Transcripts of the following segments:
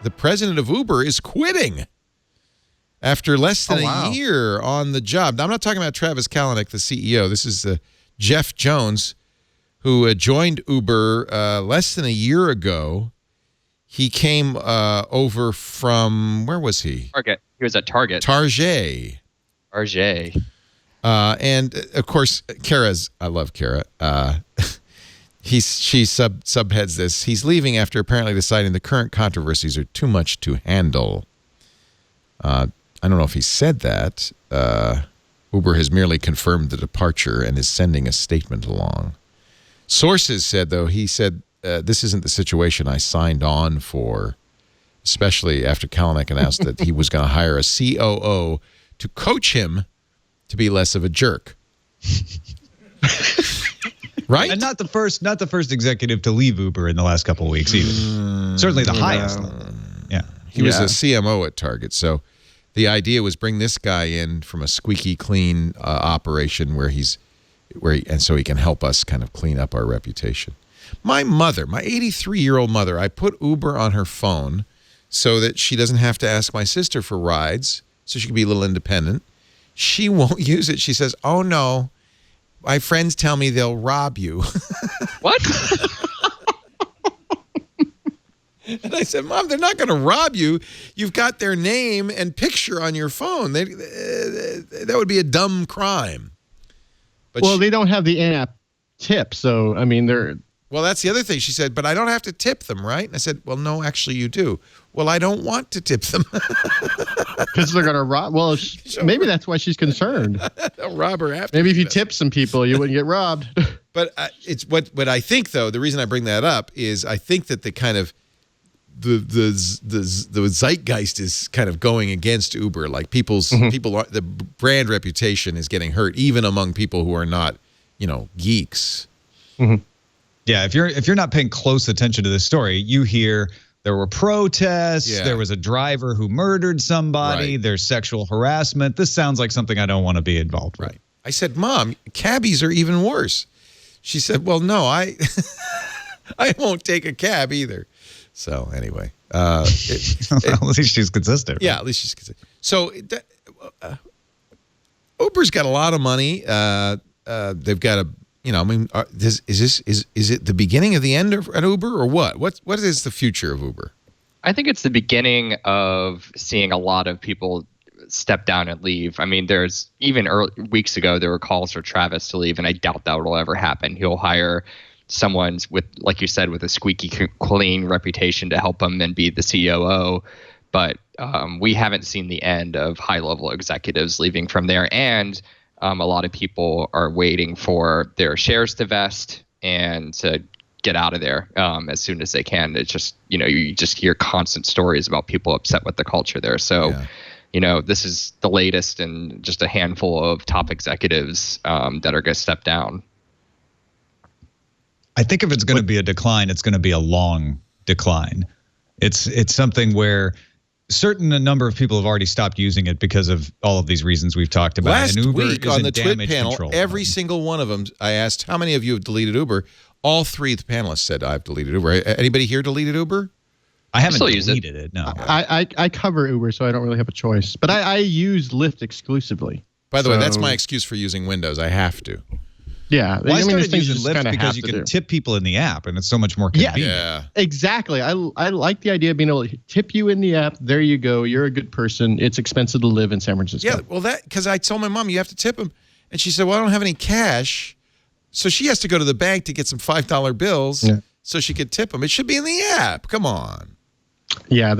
the president of Uber is quitting after less than a year on the job. Now, I'm not talking about Travis Kalanick, the CEO. This is Jeff Jones, who joined Uber less than a year ago. He came over from, where was he? Target. He was at Target. Target. And, of course, I love Kara. She subheads this. He's leaving after apparently deciding the current controversies are too much to handle. I don't know if he said that. Uber has merely confirmed the departure and is sending a statement along. Sources said, though, he said, this isn't the situation I signed on for, especially after Kalanick announced that he was going to hire a COO to coach him to be less of a jerk. Right? And not the first executive to leave Uber in the last couple of weeks either. Certainly the highest. Yeah. He was a CMO at Target, so the idea was bring this guy in from a squeaky clean operation so he can help us kind of clean up our reputation. My mother, my 83-year-old mother, I put Uber on her phone so that she doesn't have to ask my sister for rides, so she can be a little independent. She won't use it. She says, "Oh no, my friends tell me they'll rob you." What? And I said, "Mom, they're not going to rob you. You've got their name and picture on your phone. That would be a dumb crime." But they don't have the in-app tip, so I mean they're. Well, that's the other thing. She said, "But I don't have to tip them, right?" And I said, "Well, no, actually you do." "Well, I don't want to tip them." Because they're going to rob. Well, maybe that's why she's concerned. They'll rob her after. Maybe if you tip some people, you wouldn't get robbed. But it's what I think, though. The reason I bring that up is I think that the kind of the zeitgeist is kind of going against Uber. Like the brand reputation is getting hurt, even among people who are not, geeks. Mm-hmm. Yeah, if you're not paying close attention to this story, you hear there were protests, there was a driver who murdered somebody, there's sexual harassment. This sounds like something I don't want to be involved with. Right. I said, "Mom, cabbies are even worse." She said, "Well, no, I won't take a cab either." So anyway, at least she's consistent. Yeah, at least she's consistent. So Uber's got a lot of money. They've got a. Is it the beginning of the end at Uber or what? What is the future of Uber? I think it's the beginning of seeing a lot of people step down and leave. I mean, there's even weeks ago, there were calls for Travis to leave, and I doubt that will ever happen. He'll hire someone with, like you said, with a squeaky clean reputation to help him and be the COO. But we haven't seen the end of high-level executives leaving from there. And a lot of people are waiting for their shares to vest and to get out of there as soon as they can. It's just, you just hear constant stories about people upset with the culture there. So, this is the latest in just a handful of top executives that are going to step down. I think if it's going to be a decline, it's going to be a long decline. It's something where a number of people have already stopped using it because of all of these reasons we've talked about. Last and Uber week on the TWiT panel, every single one of them, I asked, how many of you have deleted Uber? All three of the panelists said, "I've deleted Uber." Anybody here deleted Uber? I haven't deleted it. No. I cover Uber, so I don't really have a choice. But I use Lyft exclusively. By the way, that's my excuse for using Windows. I have to. Yeah. Well, I started using Lyft because you can tip people in the app, and it's so much more convenient. Yeah, exactly. I like the idea of being able to tip you in the app. There you go. You're a good person. It's expensive to live in San Francisco. Yeah, well, because I told my mom you have to tip him, and she said, "Well, I don't have any cash," so she has to go to the bank to get some $5 bills so she could tip him. It should be in the app. Come on. Yeah,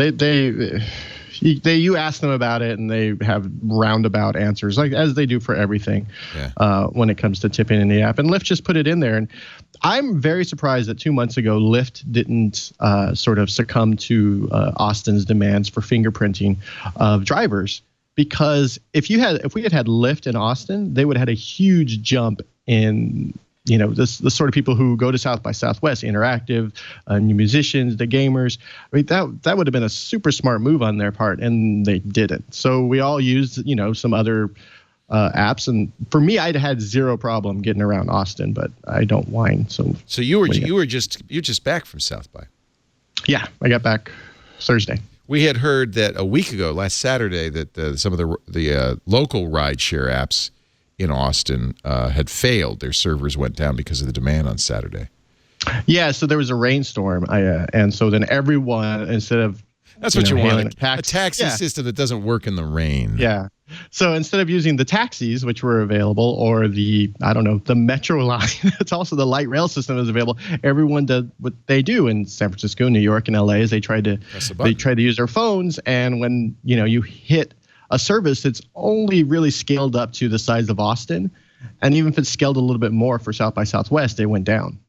you ask them about it, and they have roundabout answers, like as they do for everything when it comes to tipping in the app. And Lyft just put it in there. And I'm very surprised that 2 months ago, Lyft didn't sort of succumb to Austin's demands for fingerprinting of drivers. Because if we had had Lyft in Austin, they would have had a huge jump in the sort of people who go to South by Southwest, Interactive, new musicians, the gamers. I mean, that would have been a super smart move on their part, and they didn't. So we all used, some other apps, and for me, I'd had zero problem getting around Austin, but I don't whine. So you're just back from South by? Yeah, I got back Thursday. We had heard that a week ago, last Saturday, that some of the local rideshare apps in Austin had failed. Their servers went down because of the demand on Saturday. Yeah, so there was a rainstorm, and so then everyone, instead of that's what you want, a taxi system that doesn't work in the rain. Yeah. So instead of using the taxis, which were available, or the metro line, it's also the light rail system that was available. Everyone did what they do in San Francisco, New York, and LA is they tried to use their phones. And when you hit a service, it's only really scaled up to the size of Austin. And even if it's scaled a little bit more for South by Southwest, it went down.